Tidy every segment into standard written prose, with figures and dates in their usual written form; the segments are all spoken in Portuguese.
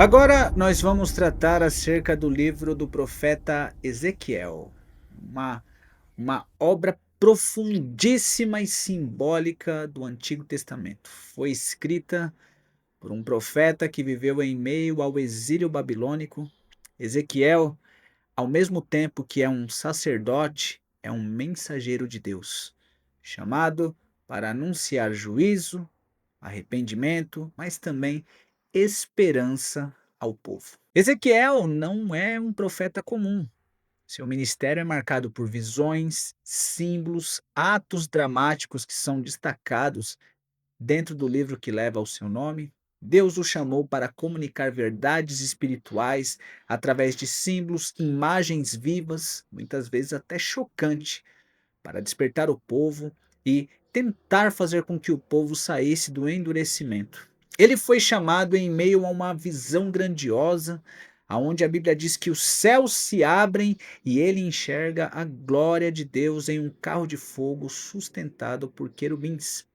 Agora nós vamos tratar acerca do livro do profeta Ezequiel, uma, uma obra profundíssima e simbólica do Antigo Testamento. Foi escrita por um profeta que viveu em meio ao exílio babilônico. Ezequiel, ao mesmo tempo que é um sacerdote, é um mensageiro de Deus, chamado para anunciar juízo, arrependimento, mas também esperança ao povo. Ezequiel não é um profeta comum. Seu ministério é marcado por visões, símbolos, atos dramáticos que são destacados dentro do livro que leva o seu nome. Deus o chamou para comunicar verdades espirituais através de símbolos, imagens vivas, muitas vezes até chocante, para despertar o povo e tentar fazer com que o povo saísse do endurecimento. Ele foi chamado em meio a uma visão grandiosa, aonde a Bíblia diz que os céus se abrem e ele enxerga a glória de Deus em um carro de fogo sustentado por querubins.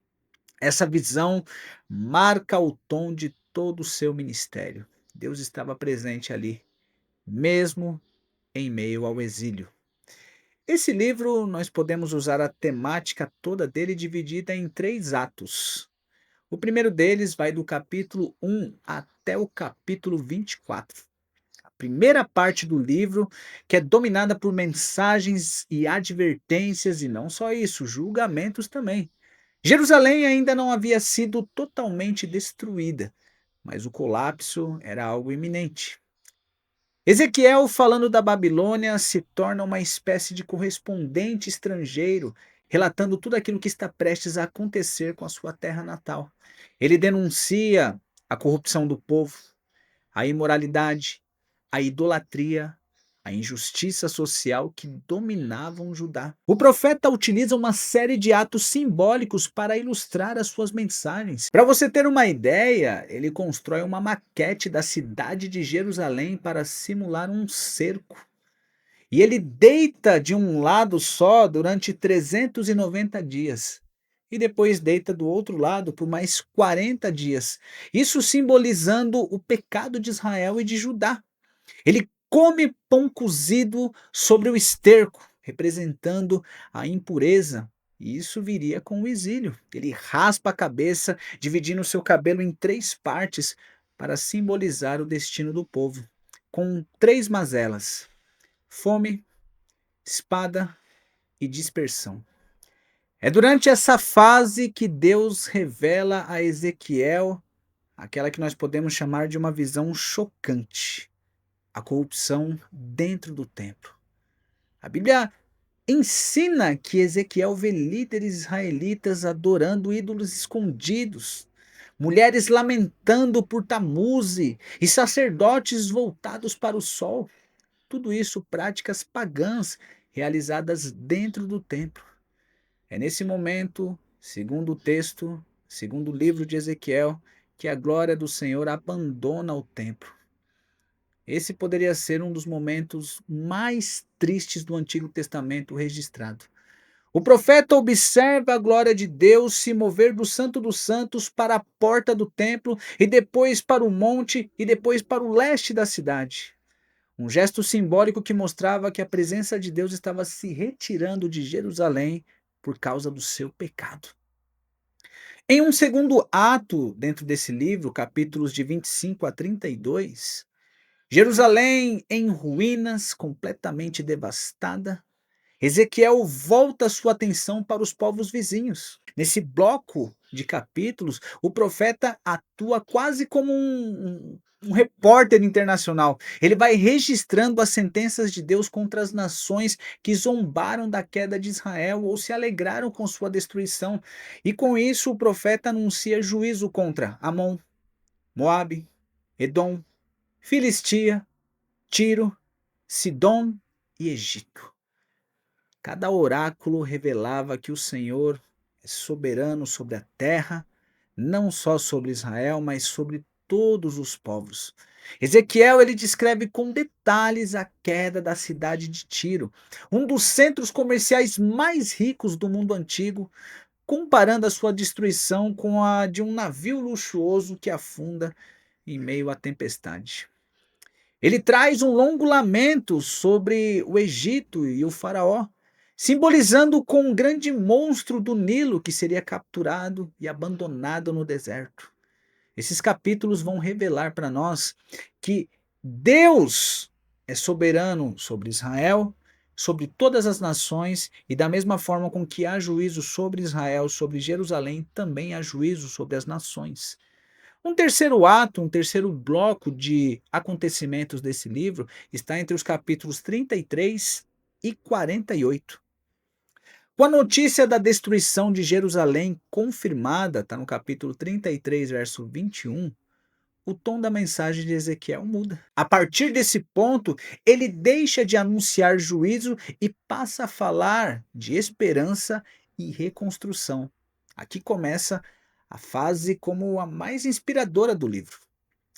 Essa visão marca o tom de todo o seu ministério. Deus estava presente ali, mesmo em meio ao exílio. Esse livro nós podemos usar a temática toda dele dividida em três atos. O primeiro deles vai do capítulo 1 até o capítulo 24. A primeira parte do livro, que é dominada por mensagens e advertências, e não só isso, julgamentos também. Jerusalém ainda não havia sido totalmente destruída, mas o colapso era algo iminente. Ezequiel, falando da Babilônia, se torna uma espécie de correspondente estrangeiro, relatando tudo aquilo que está prestes a acontecer com a sua terra natal. Ele denuncia a corrupção do povo, a imoralidade, a idolatria, a injustiça social que dominavam Judá. O profeta utiliza uma série de atos simbólicos para ilustrar as suas mensagens. Para você ter uma ideia, ele constrói uma maquete da cidade de Jerusalém para simular um cerco. E ele deita de um lado só durante 390 dias. E depois deita do outro lado por mais 40 dias. Isso simbolizando o pecado de Israel e de Judá. Ele come pão cozido sobre o esterco, representando a impureza. E isso viria com o exílio. Ele raspa a cabeça, dividindo seu cabelo em três partes para simbolizar o destino do povo, com três mazelas: fome, espada e dispersão. É durante essa fase que Deus revela a Ezequiel aquela que nós podemos chamar de uma visão chocante: a corrupção dentro do templo. A Bíblia ensina que Ezequiel vê líderes israelitas adorando ídolos escondidos, mulheres lamentando por Tamuse e sacerdotes voltados para o sol. Tudo isso práticas pagãs realizadas dentro do templo. É nesse momento, segundo o texto, segundo o livro de Ezequiel, que a glória do Senhor abandona o templo. Esse poderia ser um dos momentos mais tristes do Antigo Testamento registrado. O profeta observa a glória de Deus se mover do Santo dos Santos para a porta do templo e depois para o monte e depois para o leste da cidade. Um gesto simbólico que mostrava que a presença de Deus estava se retirando de Jerusalém por causa do seu pecado. Em um segundo ato, dentro desse livro, capítulos de 25 a 32, Jerusalém em ruínas, completamente devastada, Ezequiel volta sua atenção para os povos vizinhos. Nesse bloco de capítulos, o profeta atua quase como um repórter internacional. Ele vai registrando as sentenças de Deus contra as nações que zombaram da queda de Israel ou se alegraram com sua destruição. E com isso, o profeta anuncia juízo contra Amon, Moabe, Edom, Filistia, Tiro, Sidom e Egito. Cada oráculo revelava que o Senhor é soberano sobre a terra, não só sobre Israel, mas sobre todos os povos. Ezequiel ele descreve com detalhes a queda da cidade de Tiro, um dos centros comerciais mais ricos do mundo antigo, comparando a sua destruição com a de um navio luxuoso que afunda em meio à tempestade. Ele traz um longo lamento sobre o Egito e o Faraó, simbolizando com um grande monstro do Nilo que seria capturado e abandonado no deserto. Esses capítulos vão revelar para nós que Deus é soberano sobre Israel, sobre todas as nações, e da mesma forma com que há juízo sobre Israel, sobre Jerusalém, também há juízo sobre as nações. Um terceiro ato, um terceiro bloco de acontecimentos desse livro está entre os capítulos 33 e 48. Com a notícia da destruição de Jerusalém confirmada, está no capítulo 33, verso 21, o tom da mensagem de Ezequiel muda. A partir desse ponto, ele deixa de anunciar juízo e passa a falar de esperança e reconstrução. Aqui começa a fase como a mais inspiradora do livro.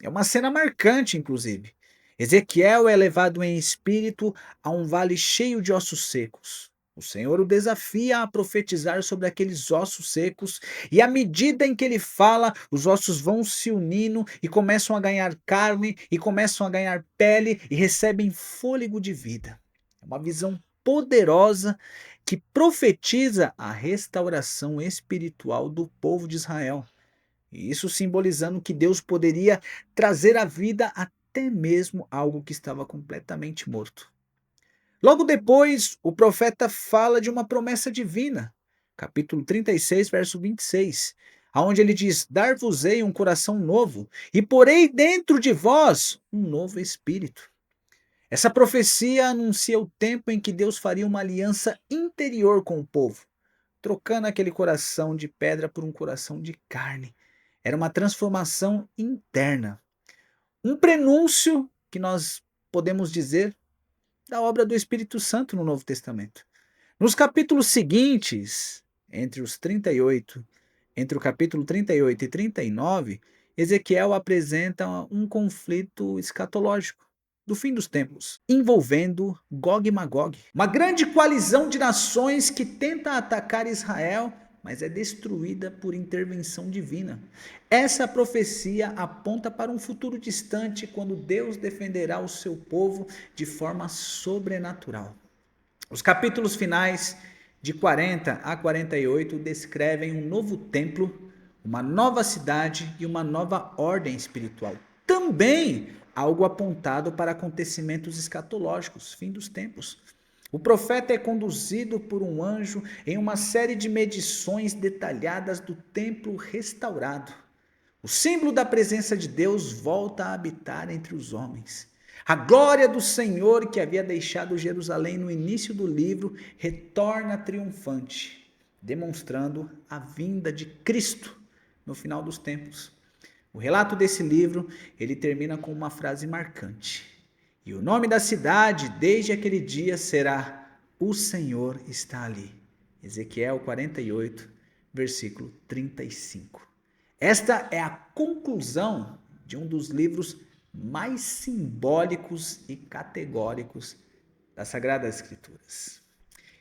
É uma cena marcante, inclusive. Ezequiel é levado em espírito a um vale cheio de ossos secos. O Senhor o desafia a profetizar sobre aqueles ossos secos, e à medida em que ele fala, os ossos vão se unindo e começam a ganhar carne, e começam a ganhar pele e recebem fôlego de vida. É uma visão poderosa que profetiza a restauração espiritual do povo de Israel. E isso simbolizando que Deus poderia trazer à vida até mesmo algo que estava completamente morto. Logo depois, o profeta fala de uma promessa divina, capítulo 36, verso 26, aonde ele diz: Dar-vos-ei um coração novo, e porei dentro de vós um novo espírito. Essa profecia anuncia o tempo em que Deus faria uma aliança interior com o povo, trocando aquele coração de pedra por um coração de carne. Era uma transformação interna. Um prenúncio que nós podemos dizer da obra do Espírito Santo no Novo Testamento. Nos capítulos seguintes, entre o capítulo 38 e 39, Ezequiel apresenta um conflito escatológico do fim dos tempos, envolvendo Gog e Magog, uma grande coalizão de nações que tenta atacar Israel, mas é destruída por intervenção divina. Essa profecia aponta para um futuro distante, quando Deus defenderá o seu povo de forma sobrenatural. Os capítulos finais, de 40 a 48, descrevem um novo templo, uma nova cidade e uma nova ordem espiritual. Também algo apontado para acontecimentos escatológicos, fim dos tempos. O profeta é conduzido por um anjo em uma série de medições detalhadas do templo restaurado. O símbolo da presença de Deus volta a habitar entre os homens. A glória do Senhor, que havia deixado Jerusalém no início do livro, retorna triunfante, demonstrando a vinda de Cristo no final dos tempos. O relato desse livro, ele termina com uma frase marcante. E o nome da cidade, desde aquele dia, será: O Senhor está ali. Ezequiel 48, versículo 35. Esta é a conclusão de um dos livros mais simbólicos e categóricos das Sagradas Escrituras.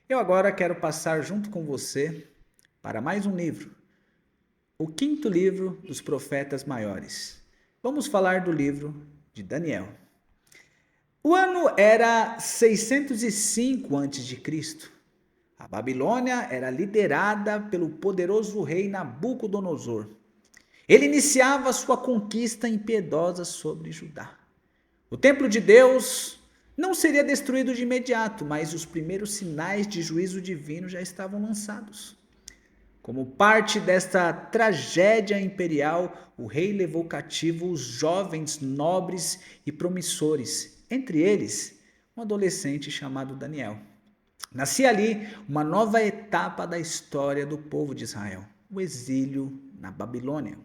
Eu agora quero passar junto com você para mais um livro, o quinto livro dos profetas maiores. Vamos falar do livro de Daniel. O ano era 605 a.C. A Babilônia era liderada pelo poderoso rei Nabucodonosor. Ele iniciava sua conquista impiedosa sobre Judá. O templo de Deus não seria destruído de imediato, mas os primeiros sinais de juízo divino já estavam lançados. Como parte desta tragédia imperial, o rei levou cativo os jovens nobres e promissores, entre eles um adolescente chamado Daniel. Nascia ali uma nova etapa da história do povo de Israel, o exílio na Babilônia.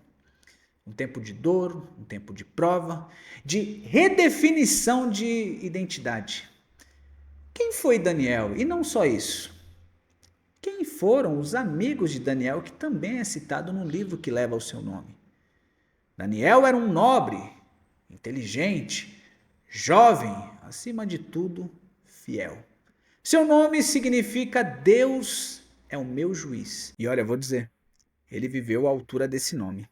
Um tempo de dor, um tempo de prova, de redefinição de identidade. Quem foi Daniel? E não só isso. Quem foram os amigos de Daniel, que também é citado no livro que leva o seu nome? Daniel era um nobre, inteligente, jovem, acima de tudo, fiel. Seu nome significa Deus é o meu juiz. E olha, vou dizer, ele viveu à altura desse nome.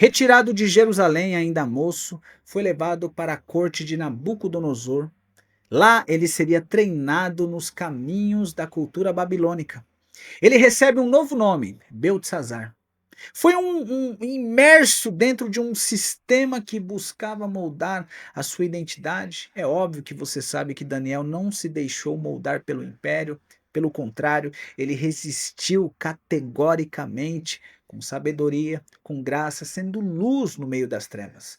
Retirado de Jerusalém ainda moço, foi levado para a corte de Nabucodonosor. Lá ele seria treinado nos caminhos da cultura babilônica. Ele recebe um novo nome, Beltesazar. Foi um imerso dentro de um sistema que buscava moldar a sua identidade. É óbvio que você sabe que Daniel não se deixou moldar pelo império, pelo contrário, ele resistiu categoricamente, com sabedoria, com graça, sendo luz no meio das trevas.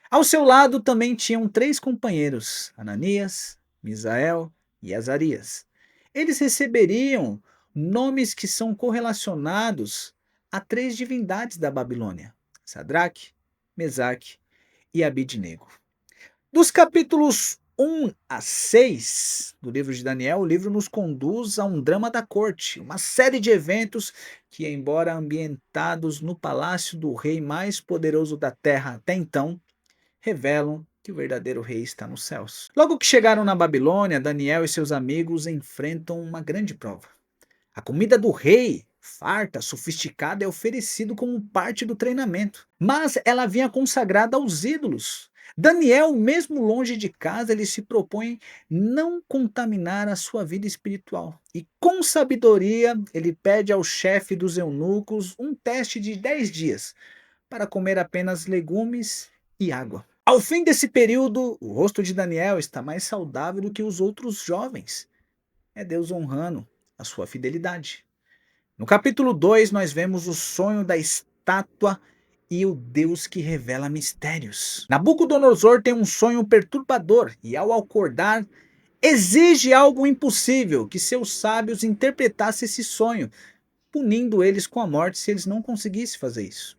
Ao seu lado também tinham três companheiros, Ananias, Misael e Azarias. Eles receberiam nomes que são correlacionados a três divindades da Babilônia: Sadraque, Mesaque e Abidnego. Dos capítulos 1 a 6 do livro de Daniel, o livro nos conduz a um drama da corte, uma série de eventos que, embora ambientados no palácio do rei mais poderoso da terra até então, revelam que o verdadeiro rei está nos céus. Logo que chegaram na Babilônia, Daniel e seus amigos enfrentam uma grande prova. A comida do rei, farta, sofisticada, é oferecida como parte do treinamento, mas ela vinha consagrada aos ídolos. Daniel, mesmo longe de casa, ele se propõe não contaminar a sua vida espiritual. E com sabedoria, ele pede ao chefe dos eunucos um teste de 10 dias para comer apenas legumes e água. Ao fim desse período, o rosto de Daniel está mais saudável do que os outros jovens. É Deus honrando a sua fidelidade. No capítulo 2, nós vemos o sonho da estátua e o Deus que revela mistérios. Nabucodonosor tem um sonho perturbador e, ao acordar, exige algo impossível: que seus sábios interpretassem esse sonho, punindo eles com a morte se eles não conseguissem fazer isso.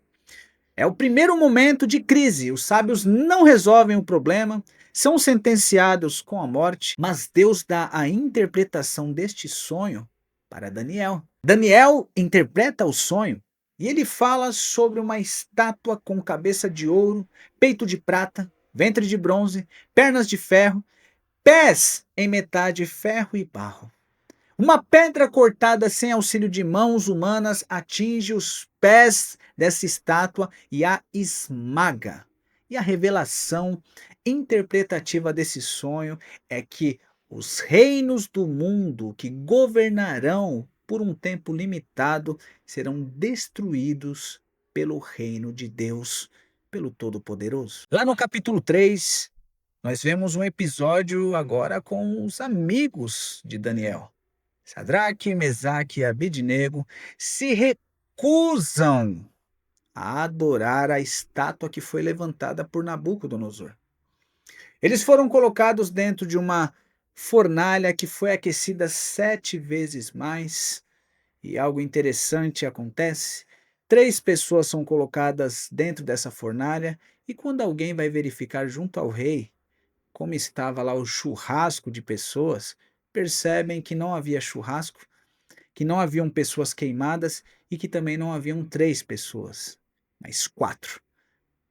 É o primeiro momento de crise. Os sábios não resolvem o problema, são sentenciados com a morte, mas Deus dá a interpretação deste sonho para Daniel. Daniel interpreta o sonho e ele fala sobre uma estátua com cabeça de ouro, peito de prata, ventre de bronze, pernas de ferro, pés em metade ferro e barro. Uma pedra cortada sem auxílio de mãos humanas atinge os pés dessa estátua e a esmaga. E a revelação interpretativa desse sonho é que os reinos do mundo que governarão por um tempo limitado serão destruídos pelo reino de Deus, pelo Todo-Poderoso. Lá no capítulo 3, nós vemos um episódio agora com os amigos de Daniel. Sadraque, Mesaque e Abidnego se recusam a adorar a estátua que foi levantada por Nabucodonosor. Eles foram colocados dentro de uma fornalha que foi aquecida 7 vezes mais. E algo interessante acontece: três pessoas são colocadas dentro dessa fornalha, e quando alguém vai verificar junto ao rei como estava lá o churrasco de pessoas, percebem que não havia churrasco, que não haviam pessoas queimadas e que também não haviam três pessoas, mas quatro.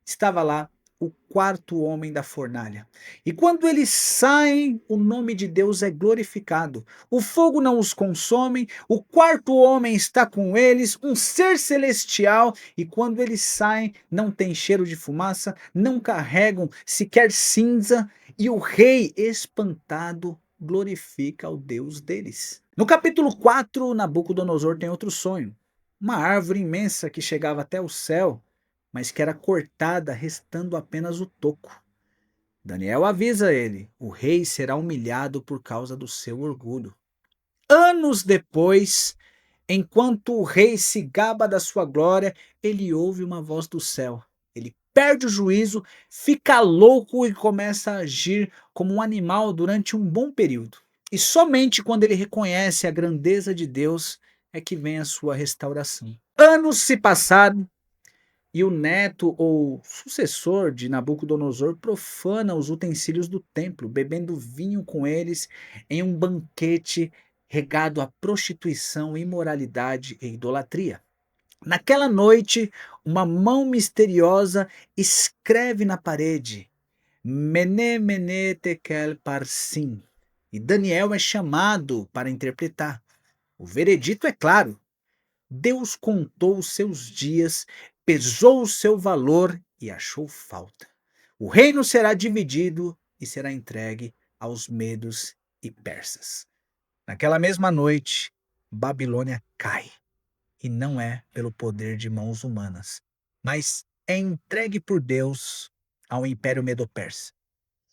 Estava lá o quarto homem da fornalha. E quando eles saem, o nome de Deus é glorificado. O fogo não os consome, o quarto homem está com eles, um ser celestial, e quando eles saem, não tem cheiro de fumaça, não carregam sequer cinza, e o rei, espantado, glorifica o Deus deles. No capítulo 4, Nabucodonosor tem outro sonho. Uma árvore imensa que chegava até o céu, mas que era cortada, restando apenas o toco. Daniel avisa ele: o rei será humilhado por causa do seu orgulho. Anos depois, enquanto o rei se gaba da sua glória, ele ouve uma voz do céu. Ele perde o juízo, fica louco e começa a agir como um animal durante um bom período. E somente quando ele reconhece a grandeza de Deus é que vem a sua restauração. Anos se passaram e o neto ou sucessor de Nabucodonosor profana os utensílios do templo, bebendo vinho com eles em um banquete regado a prostituição, imoralidade e idolatria. Naquela noite, uma mão misteriosa escreve na parede: Mene, Mene, Tekel, Parsim. E Daniel é chamado para interpretar. O veredito é claro: Deus contou os seus dias pesou o seu valor e achou falta. O reino será dividido e será entregue aos medos e persas. Naquela mesma noite, Babilônia cai, e não é pelo poder de mãos humanas, mas é entregue por Deus ao Império Medo-Persa.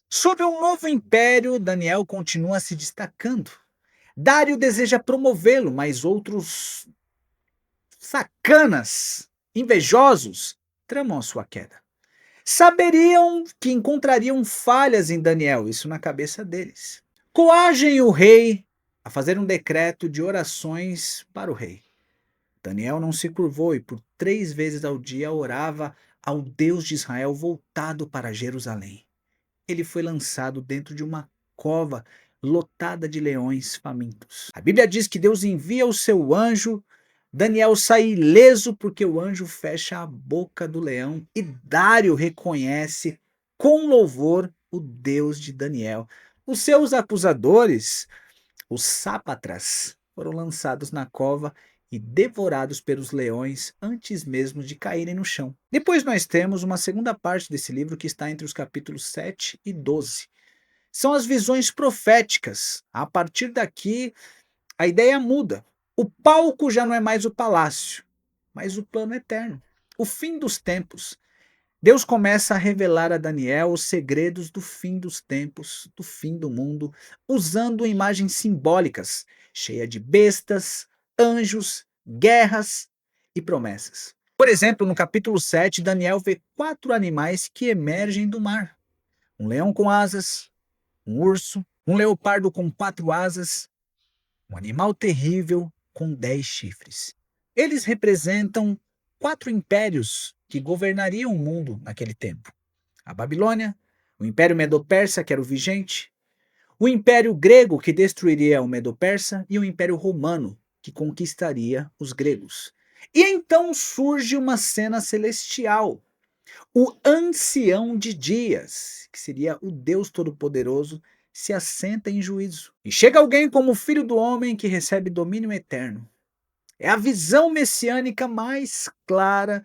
Sob um novo império, Daniel continua se destacando. Dário deseja promovê-lo, mas outros sacanas, invejosos, tramam a sua queda. Saberiam que encontrariam falhas em Daniel, isso na cabeça deles. Coagem o rei a fazer um decreto de orações para o rei. Daniel não se curvou e por 3 vezes ao dia orava ao Deus de Israel voltado para Jerusalém. Ele foi lançado dentro de uma cova lotada de leões famintos. A Bíblia diz que Deus envia o seu anjo. Daniel sai ileso porque o anjo fecha a boca do leão e Dário reconhece com louvor o Deus de Daniel. Os seus acusadores, os sápatras, foram lançados na cova e devorados pelos leões antes mesmo de caírem no chão. Depois nós temos uma segunda parte desse livro que está entre os capítulos 7 e 12. São as visões proféticas. A partir daqui, a ideia muda. O palco já não é mais o palácio, mas o plano eterno. O fim dos tempos. Deus começa a revelar a Daniel os segredos do fim dos tempos, do fim do mundo, usando imagens simbólicas, cheias de bestas, anjos, guerras e promessas. Por exemplo, no capítulo 7, Daniel vê 4 animais que emergem do mar: um leão com asas, um urso, um leopardo com 4 asas, um animal terrível com 10 chifres. Eles representam 4 impérios que governariam o mundo naquele tempo: a Babilônia, o Império Medo-Persa, que era o vigente, o Império Grego, que destruiria o Medo-Persa, e o Império Romano, que conquistaria os gregos. E então surge uma cena celestial. O Ancião de Dias, que seria o Deus Todo-Poderoso, se assenta em juízo. E chega alguém como o Filho do Homem que recebe domínio eterno. É a visão messiânica mais clara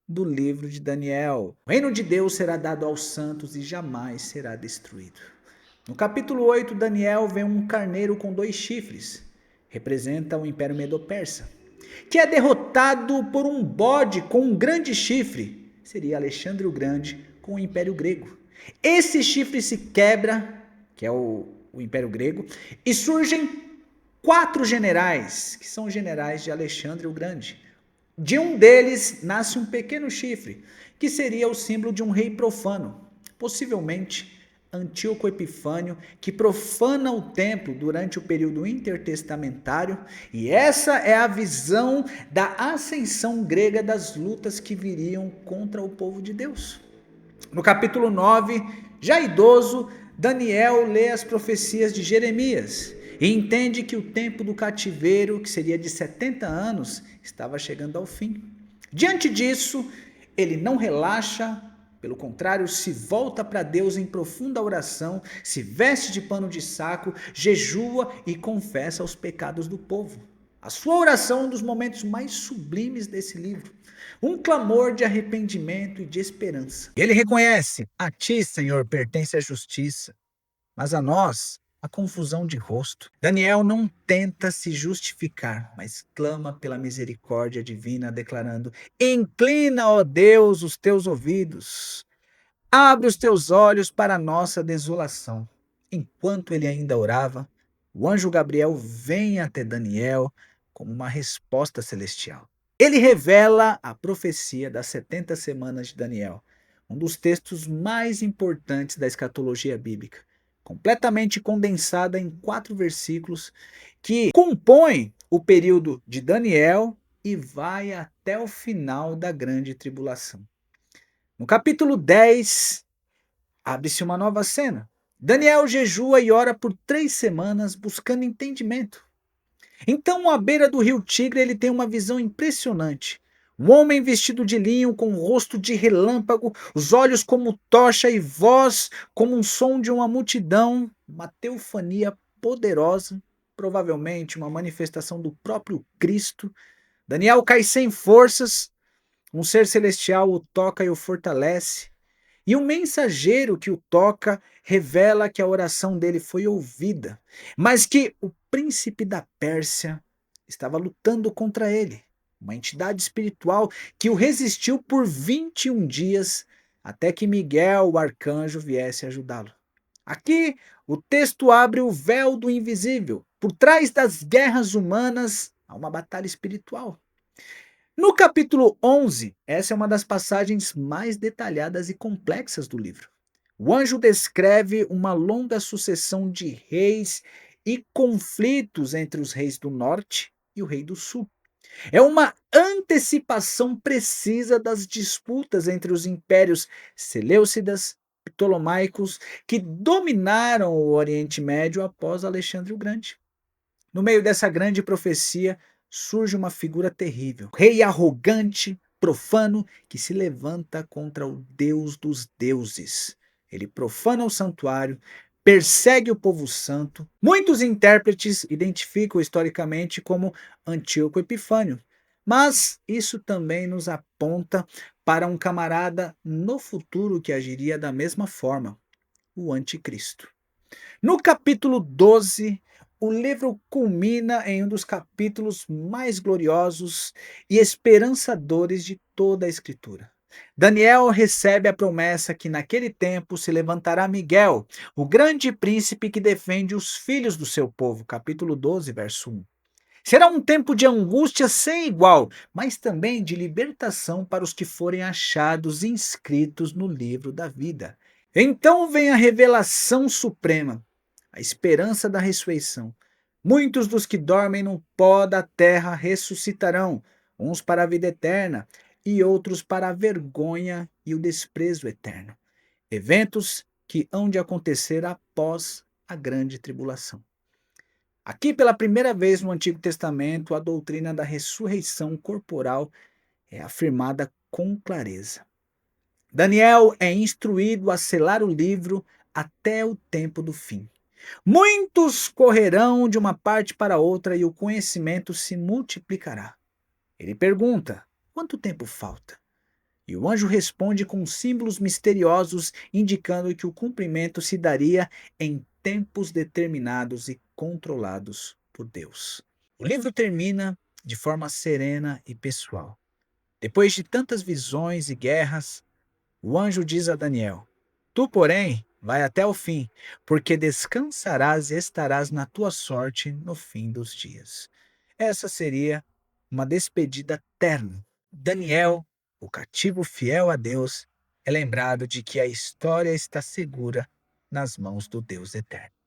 do livro de Daniel. O reino de Deus será dado aos santos e jamais será destruído. No capítulo 8, Daniel vê um carneiro com 2 chifres. Representa o Império Medo-Persa, que é derrotado por um bode com um grande chifre. Seria Alexandre o Grande com o Império Grego. Esse chifre se quebra, que é o Império Grego, e surgem 4 generais, que são generais de Alexandre o Grande. De um deles nasce um pequeno chifre, que seria o símbolo de um rei profano, possivelmente Antíoco Epifânio, que profana o templo durante o período intertestamentário, e essa é a visão da ascensão grega das lutas que viriam contra o povo de Deus. No capítulo 9, já idoso, Daniel lê as profecias de Jeremias e entende que o tempo do cativeiro, que seria de 70 anos, estava chegando ao fim. Diante disso, ele não relaxa, pelo contrário, se volta para Deus em profunda oração, se veste de pano de saco, jejua e confessa os pecados do povo. A sua oração é um dos momentos mais sublimes desse livro. Um clamor de arrependimento e de esperança. Ele reconhece: a ti, Senhor, pertence a justiça, mas a nós a confusão de rosto. Daniel não tenta se justificar, mas clama pela misericórdia divina, declarando: inclina, ó Deus, os teus ouvidos, abre os teus olhos para a nossa desolação. Enquanto ele ainda orava, o anjo Gabriel vem até Daniel como uma resposta celestial. Ele revela a profecia das 70 semanas de Daniel, um dos textos mais importantes da escatologia bíblica, completamente condensada em 4 versículos que compõem o período de Daniel e vai até o final da grande tribulação. No capítulo 10, abre-se uma nova cena. Daniel jejua e ora por 3 semanas buscando entendimento. Então, à beira do rio Tigre, ele tem uma visão impressionante. Um homem vestido de linho, com o rosto de relâmpago, os olhos como tocha e voz como um som de uma multidão, uma teofania poderosa, provavelmente uma manifestação do próprio Cristo. Daniel cai sem forças, Um ser celestial o toca e o fortalece, e o mensageiro que o toca revela que a oração dele foi ouvida, mas que o príncipe da Pérsia estava lutando contra ele, uma entidade espiritual que o resistiu por 21 dias até que Miguel, o arcanjo, viesse ajudá-lo. Aqui, o texto abre o véu do invisível. Por trás das guerras humanas, há uma batalha espiritual. No capítulo 11, essa é uma das passagens mais detalhadas e complexas do livro. O anjo descreve uma longa sucessão de reis e conflitos entre os reis do norte e o rei do sul. É uma antecipação precisa das disputas entre os impérios seleucidas e ptolomaicos que dominaram o Oriente Médio após Alexandre o Grande. No meio dessa grande profecia surge uma figura terrível, rei arrogante, profano, que se levanta contra o Deus dos deuses. Ele profana o santuário, persegue o povo santo. Muitos intérpretes identificam historicamente como Antíoco Epifânio, mas isso também nos aponta para um camarada no futuro que agiria da mesma forma, o anticristo. No capítulo 12, o livro culmina em um dos capítulos mais gloriosos e esperançadores de toda a Escritura. Daniel recebe a promessa que naquele tempo se levantará Miguel, o grande príncipe que defende os filhos do seu povo. Capítulo 12, verso 1. Será um tempo de angústia sem igual, mas também de libertação para os que forem achados inscritos no livro da vida. Então vem a revelação suprema, a esperança da ressurreição. Muitos dos que dormem no pó da terra ressuscitarão, uns para a vida eterna e outros para a vergonha e o desprezo eterno. Eventos que hão de acontecer após a grande tribulação. Aqui, pela primeira vez no Antigo Testamento, a doutrina da ressurreição corporal é afirmada com clareza. Daniel é instruído a selar o livro até o tempo do fim. Muitos correrão de uma parte para outra e o conhecimento se multiplicará. Ele pergunta: quanto tempo falta? E o anjo responde com símbolos misteriosos, indicando que o cumprimento se daria em tempos determinados e controlados por Deus. O livro termina de forma serena e pessoal. Depois de tantas visões e guerras, o anjo diz a Daniel: tu, porém, vai até o fim, porque descansarás e estarás na tua sorte no fim dos dias. Essa seria uma despedida terna. Daniel, o cativo fiel a Deus, é lembrado de que a história está segura nas mãos do Deus eterno.